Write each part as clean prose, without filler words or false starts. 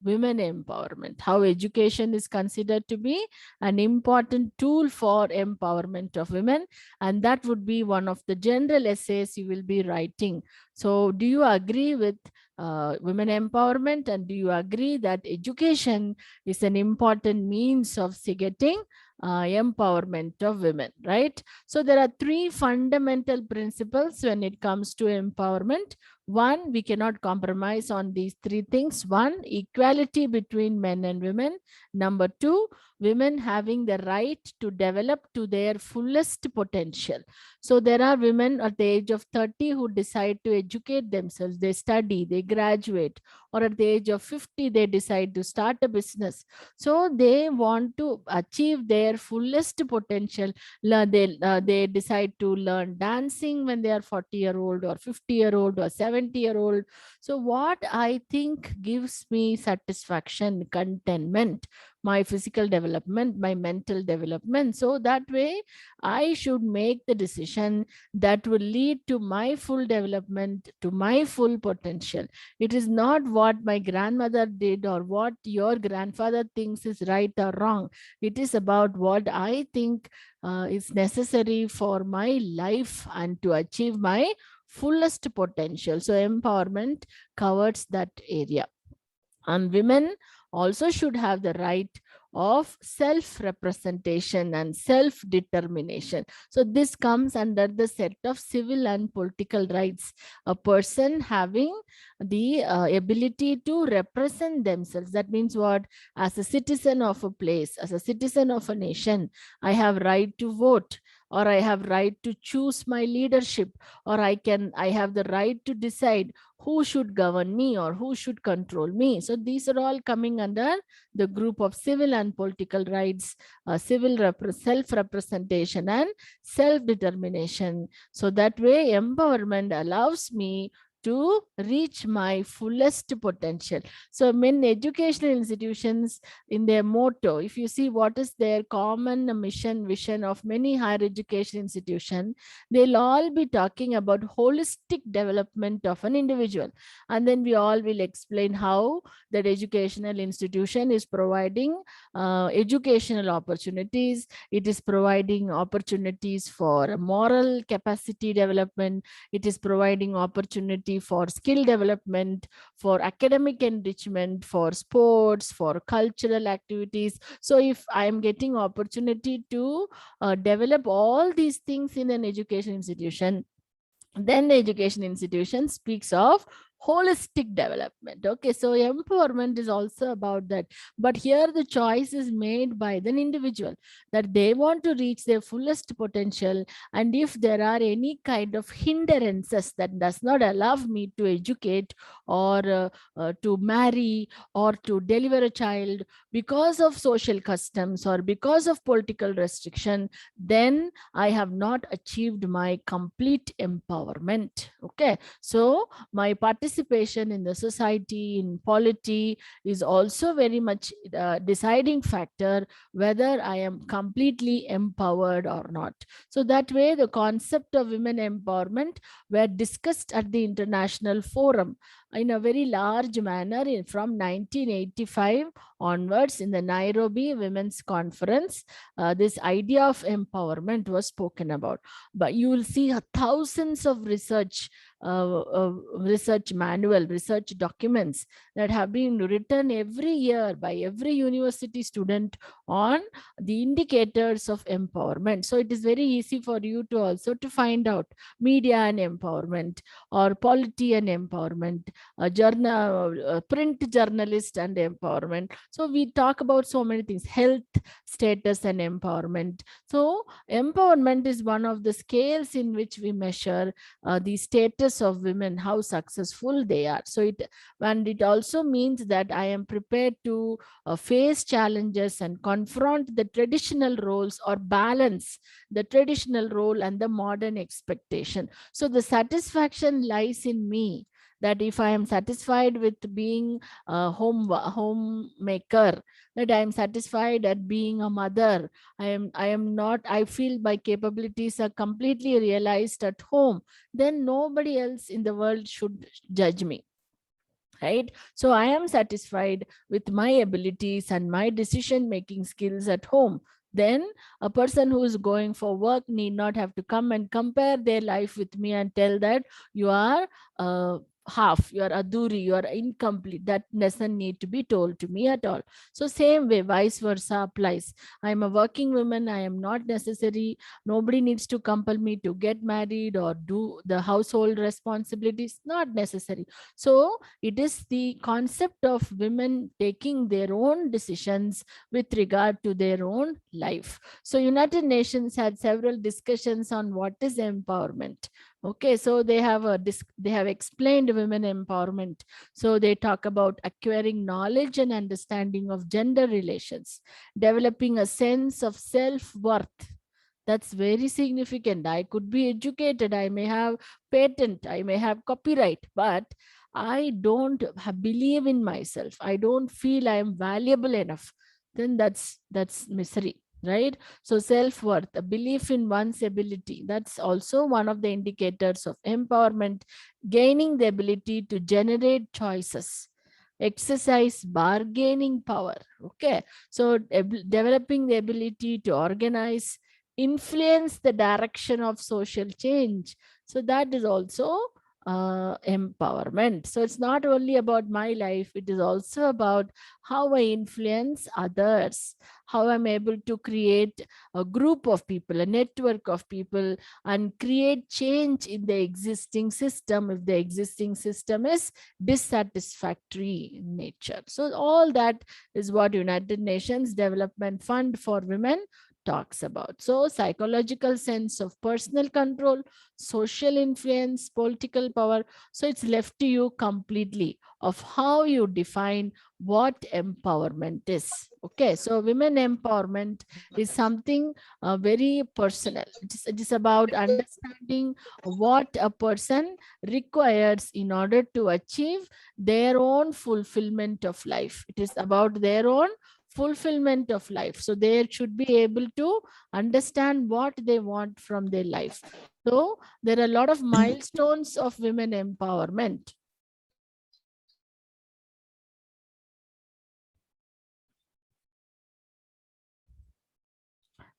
women empowerment, how education is considered to be an important tool for empowerment of women. And that would be one of the general essays you will be writing. So do you agree with women empowerment, and do you agree that education is an important means of getting empowerment of women, right? So there are three fundamental principles when it comes to empowerment. One, we cannot compromise on these three things. One, equality between men and women. Number two, women having the right to develop to their fullest potential. So there are women at the age of 30 who decide to educate themselves. They study, they graduate, or at the age of 50, they decide to start a business. So they want to achieve their fullest potential. They decide to learn dancing when they are 40-year-old or 50-year-old or 70-year-old. So what I think gives me satisfaction, contentment, my physical development, my mental development. So that way, I should make the decision that will lead to my full development, to my full potential. It is not what my grandmother did or what your grandfather thinks is right or wrong. It is about what I think is necessary for my life and to achieve my fullest potential. So empowerment covers that area. And women also should have the right of self representation and self determination. So this comes under the set of civil and political rights. A person having the ability to represent themselves. That means what? As a citizen of a place, as a citizen of a nation, I have right to vote, or I have right to choose my leadership, or I have the right to decide who should govern me or who should control me. So these are all coming under the group of civil and political rights, self-representation and self-determination. So that way empowerment allows me to reach my fullest potential. So many educational institutions, in their motto, if you see what is their common mission, vision of many higher education institutions, they'll all be talking about holistic development of an individual. And then we all will explain how that educational institution is providing educational opportunities. It is providing opportunities for moral capacity development. It is providing opportunity for skill development, for academic enrichment, for sports, for cultural activities. So if I am getting opportunity to develop all these things in an education institution, then the education institution speaks of holistic development. Okay, so empowerment is also about that. But here the choice is made by the individual, that they want to reach their fullest potential. And if there are any kind of hindrances that does not allow me to educate, or to marry, or to deliver a child, because of social customs or because of political restriction, then I have not achieved my complete empowerment. Okay, so my participation in the society, in polity, is also very much deciding factor whether I am completely empowered or not. So that way, the concept of women empowerment were discussed at the international forum in a very large manner from 1985 onwards in the Nairobi Women's Conference. This idea of empowerment was spoken about. But you will see thousands of research manual, research documents that have been written every year by every university student on the indicators of empowerment. So it is very easy for you to also to find out media and empowerment, or polity and empowerment, print journalist and empowerment. So we talk about so many things, health status and empowerment. So empowerment is one of the scales in which we measure the status of women, how successful they are. So it also means that I am prepared to face challenges and confront the traditional roles, or balance the traditional role and the modern expectation. So the satisfaction lies in me, that if I am satisfied with being a homemaker, that I am satisfied at being a mother, I am not, I feel my capabilities are completely realized at home, then nobody else in the world should judge me. right? So I am satisfied with my abilities and my decision making skills at home. Then a person who is going for work need not have to come and compare their life with me and tell that you are half, you are aduri, you are incomplete. That doesn't need to be told to me at all. So same way, vice versa applies. I am a working woman, I am not necessary, nobody needs to compel me to get married or do the household responsibilities, not necessary. So it is the concept of women taking their own decisions with regard to their own life. So United Nations had several discussions on what is empowerment. Okay, so they have explained women empowerment. So they talk about acquiring knowledge and understanding of gender relations, developing a sense of self-worth. That's very significant. I could be educated, I may have patent, I may have copyright, but I don't believe in myself, I don't feel I am valuable enough, then that's misery, right? So self-worth, a belief in one's ability, that's also one of the indicators of empowerment. Gaining the ability to generate choices, exercise bargaining power. Okay, so developing the ability to organize, influence the direction of social change. So that is also empowerment. So it's not only about my life, it is also about how I influence others, how I'm able to create a group of people, a network of people, and create change in the existing system if the existing system is dissatisfactory in nature. So all that is what United Nations Development Fund for Women talks about. So psychological sense of personal control, social influence, political power. So it's left to you completely of how you define what empowerment is. Okay, so women empowerment is something very personal. It is about understanding what a person requires in order to achieve their own fulfillment of life. It is about their own fulfillment of life. So they should be able to understand what they want from their life. So there are a lot of milestones of women empowerment.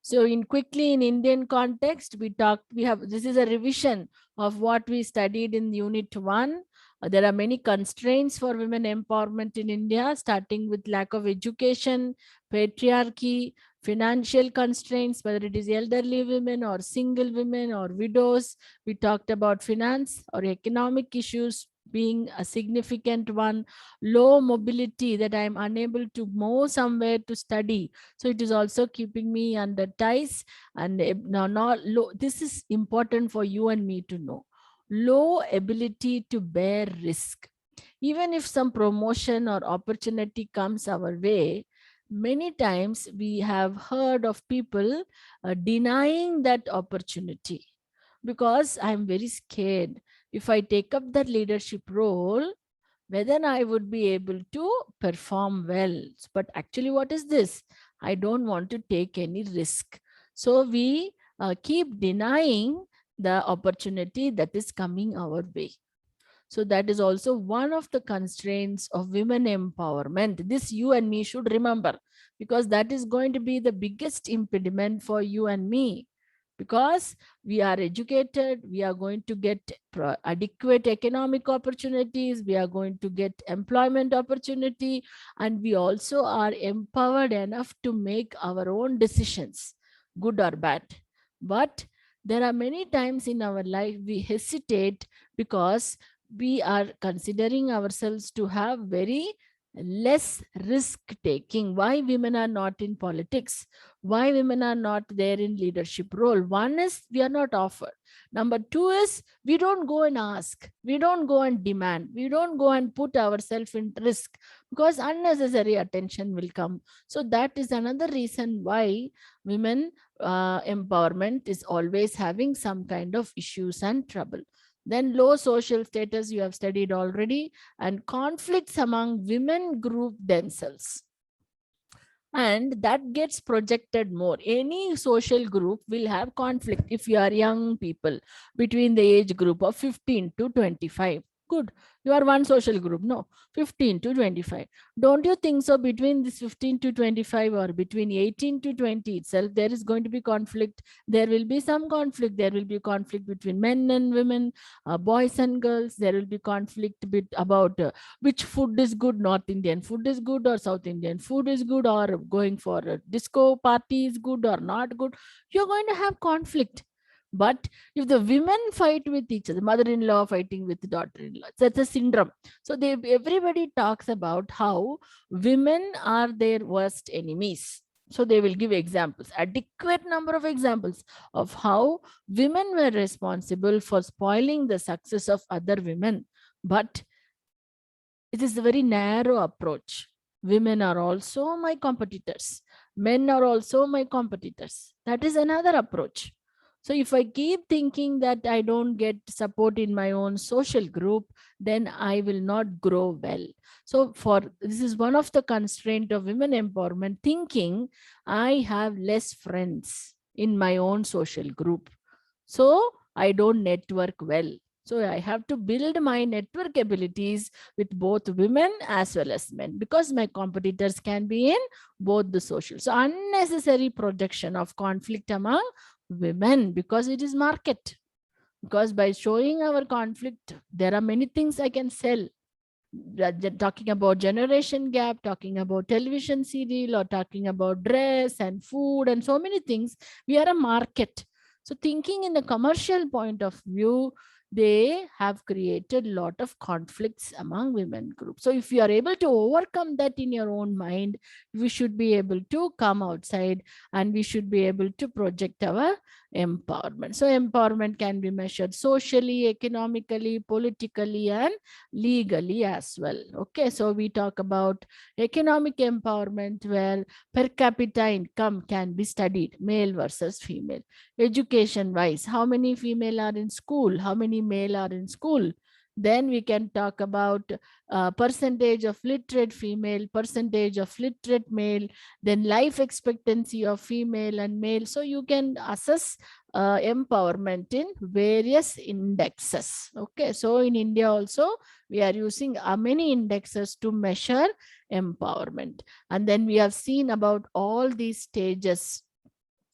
So in Indian context, this is a revision of what we studied in Unit 1. There are many constraints for women empowerment in India, starting with lack of education, patriarchy, financial constraints, whether it is elderly women or single women or widows. We talked about finance or economic issues being a significant one, low mobility, that I am unable to move somewhere to study, so it is also keeping me under ties. And now not low, this is important for you and me to know. Low ability to bear risk. Even if some promotion or opportunity comes our way, many times we have heard of people denying that opportunity because I'm very scared. If I take up that leadership role, whether I would be able to perform well. But actually, what is this? I don't want to take any risk. So we keep denying the opportunity that is coming our way. So that is also one of the constraints of women empowerment. This you and me should remember, because that is going to be the biggest impediment for you and me. Because we are educated, we are going to get adequate economic opportunities, we are going to get employment opportunity, and we also are empowered enough to make our own decisions, good or bad. But there are many times in our life we hesitate because we are considering ourselves to have very less risk taking. Why women are not in politics, why women are not there in leadership role? One is we are not offered. Number two is we don't go and ask, we don't go and demand, we don't go and put ourselves in risk, because unnecessary attention will come. So that is another reason why women empowerment is always having some kind of issues and trouble. Then low social status, you have studied already, and conflicts among women group themselves. And that gets projected more. Any social group will have conflict if you are young people between the age group of 15 to 25. Good. You are one social group. No, 15 to 25. Don't you think so? Between this 15 to 25 or between 18 to 20 itself, there is going to be conflict. There will be some conflict. There will be conflict between men and women, boys and girls. There will be conflict about which food is good. North Indian food is good or South Indian food is good, or going for a disco party is good or not good. You're going to have conflict. But if the women fight with each other, mother-in-law fighting with daughter-in-law, that's a syndrome. So everybody talks about how women are their worst enemies. So they will give examples, adequate number of examples of how women were responsible for spoiling the success of other women. But it is a very narrow approach. Women are also my competitors. Men are also my competitors. That is another approach. So if I keep thinking that I don't get support in my own social group, then I will not grow well. So this is one of the constraint of women empowerment, thinking I have less friends in my own social group. So I don't network well. So I have to build my network abilities with both women as well as men, because my competitors can be in both the social. So unnecessary projection of conflict among women, because it is market. Because by showing our conflict, there are many things I can sell. Talking about generation gap, talking about television serial, or talking about dress and food and so many things. We are a market. So thinking in the commercial point of view, they have created a lot of conflicts among women groups. So if you are able to overcome that in your own mind, we should be able to come outside and we should be able to project our empowerment. So empowerment can be measured socially, economically, politically, and legally as well. Okay, so we talk about economic empowerment, where per capita income can be studied, male versus female. Education wise, how many female are in school, how many male are in school. Then we can talk about percentage of literate female, percentage of literate male, then life expectancy of female and male. So you can assess empowerment in various indexes. Okay, so in India also, we are using many indexes to measure empowerment. And then we have seen about all these stages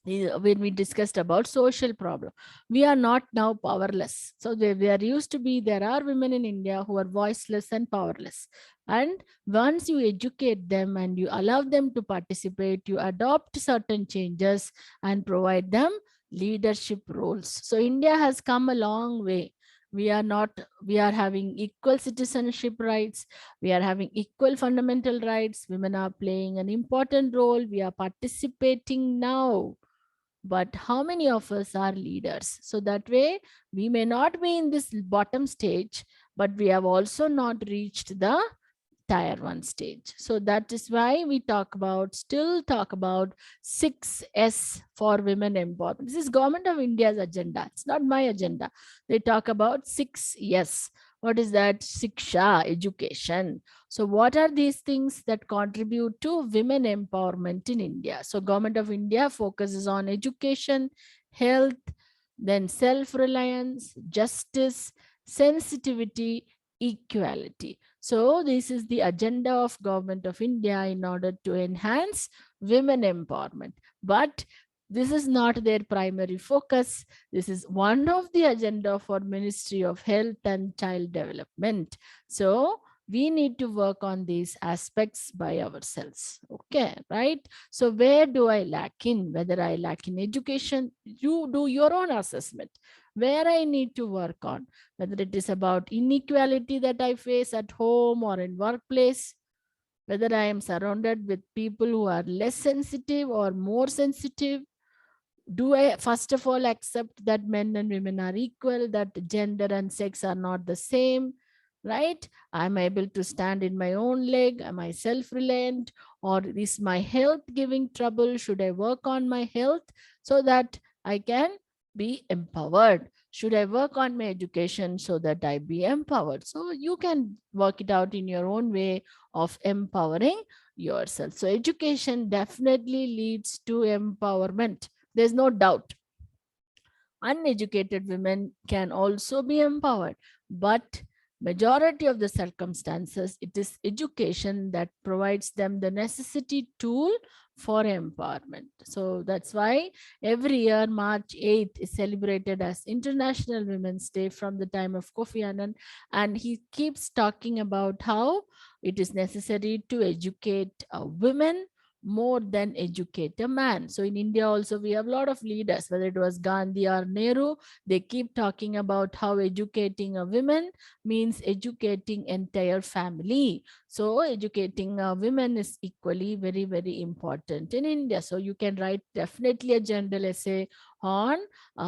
when we discussed about social problem. We are not now powerless. So there used to be, there are women in India who are voiceless and powerless. And once you educate them and you allow them to participate, you adopt certain changes and provide them leadership roles. So India has come a long way. We are having equal citizenship rights. We are having equal fundamental rights. Women are playing an important role. We are participating now. But how many of us are leaders? So that way, we may not be in this bottom stage, but we have also not reached the tier 1 stage. So that is why we still talk about 6S for women empowerment. This is Government of India's agenda. It's not my agenda. They talk about 6S. What is that? Siksha, education. So what are these things that contribute to women empowerment in India? So Government of India focuses on education, health, then self-reliance, justice, sensitivity, equality. So this is the agenda of Government of India in order to enhance women empowerment. But this is not their primary focus. This is one of the agenda for Ministry of Health and Child Development. So we need to work on these aspects by ourselves. Okay, right? So where do I lack in? Whether I lack in education, you do your own assessment. Where I need to work on, whether it is about inequality that I face at home or in workplace, whether I am surrounded with people who are less sensitive or more sensitive. Do I first of all accept that men and women are equal, that gender and sex are not the same, right? I'm able to stand in my own leg. Am I self-reliant, or is my health giving trouble? Should I work on my health so that I can be empowered? Should I work on my education so that I be empowered? So you can work it out in your own way of empowering yourself. So education definitely leads to empowerment. There's no doubt. Uneducated women can also be empowered, but majority of the circumstances, it is education that provides them the necessity tool for empowerment. So that's why every year March 8th is celebrated as International Women's Day from the time of Kofi Annan, and he keeps talking about how it is necessary to educate women more than educate a man. So in India also we have a lot of leaders, whether it was Gandhi or Nehru, they keep talking about how educating a woman means educating entire family. So educating women is equally very, very important in India. So you can write definitely a general essay on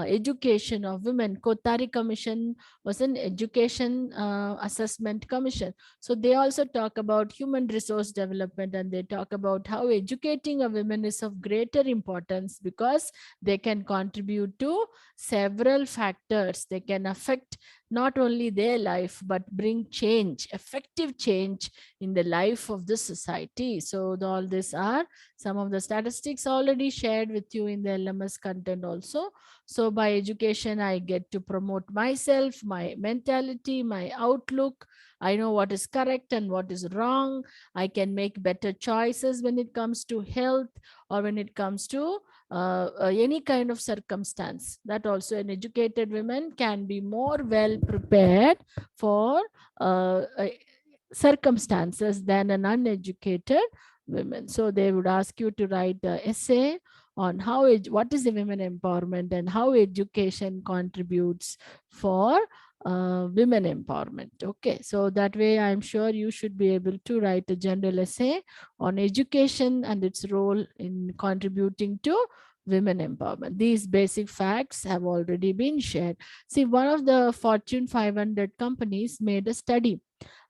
education of women. Kothari Commission was an education assessment commission. So they also talk about human resource development, and they talk about how educating a woman is of greater importance because they can contribute to several factors. They can affect not only their life, but bring change, effective change in the life of the society. So all these are some of the statistics already shared with you in the LMS content also. So by education, I get to promote myself, my mentality, my outlook. I know what is correct and what is wrong. I can make better choices when it comes to health or when it comes to any kind of circumstance. That also an educated woman can be more well prepared for circumstances than an uneducated woman. So they would ask you to write an essay on how what is the women empowerment and how education contributes for women empowerment. Okay, so that way I'm sure you should be able to write a general essay on education and its role in contributing to women empowerment. These basic facts have already been shared. See, one of the Fortune 500 companies made a study,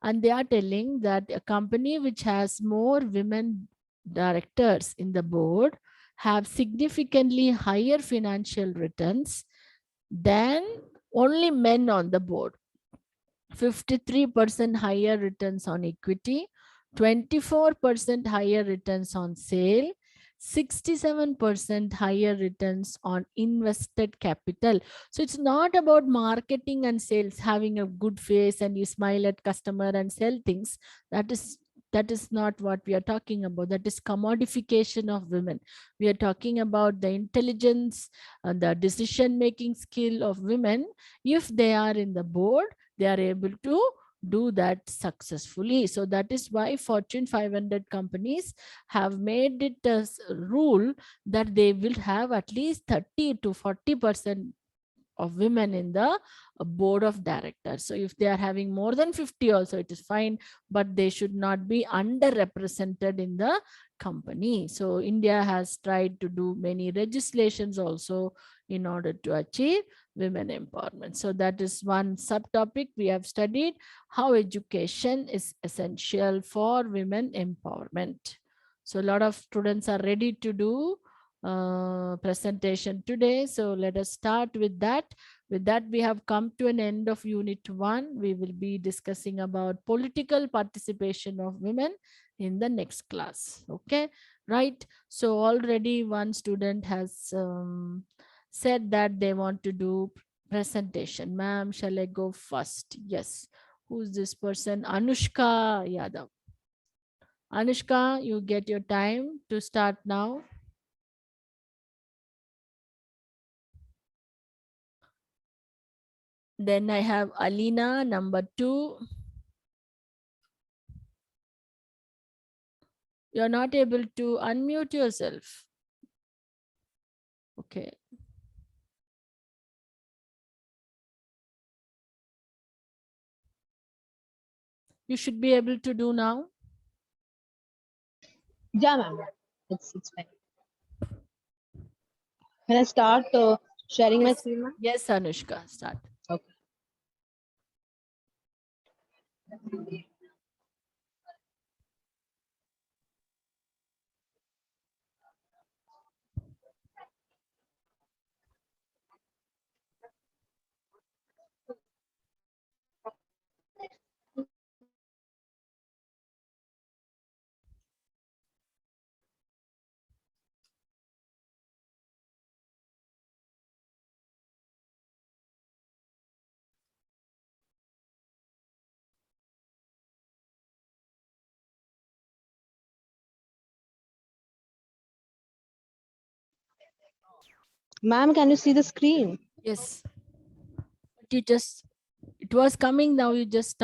and they are telling that a company which has more women directors in the board have significantly higher financial returns than only men on the board. 53% higher returns on equity, 24% higher returns on sale, 67% higher returns on invested capital. So it's not about marketing and sales, having a good face and you smile at customer and sell things. That is not what we are talking about. That is commodification of women. We are talking about the intelligence and the decision making skill of women. If they are in the board, they are able to do that successfully. So that is why Fortune 500 companies have made it as a rule that they will have at least 30 to 40% of women in the board of directors. So if they are having more than 50 also, it is fine, but they should not be underrepresented in the company. So India has tried to do many legislations also in order to achieve women empowerment. So that is one subtopic we have studied, how education is essential for women empowerment. So a lot of students are ready to do presentation today. So let us start with that. With that, we have come to an end of Unit 1. We will be discussing about political participation of women in the next class. Okay, right. So already one student has said that they want to do presentation. Ma'am, shall I go first? Yes. Who's this person? Anushka Yadav. Anushka, you get your time to start now. Then I have Alina, number 2. You're not able to unmute yourself. Okay. You should be able to do now. Yeah, ma'am. It's fine. Can I start sharing my screen, ma'am? Yes, Anushka, start. Okay. Ma'am, can you see the screen? Yes. But you just, it was coming, now you just stop.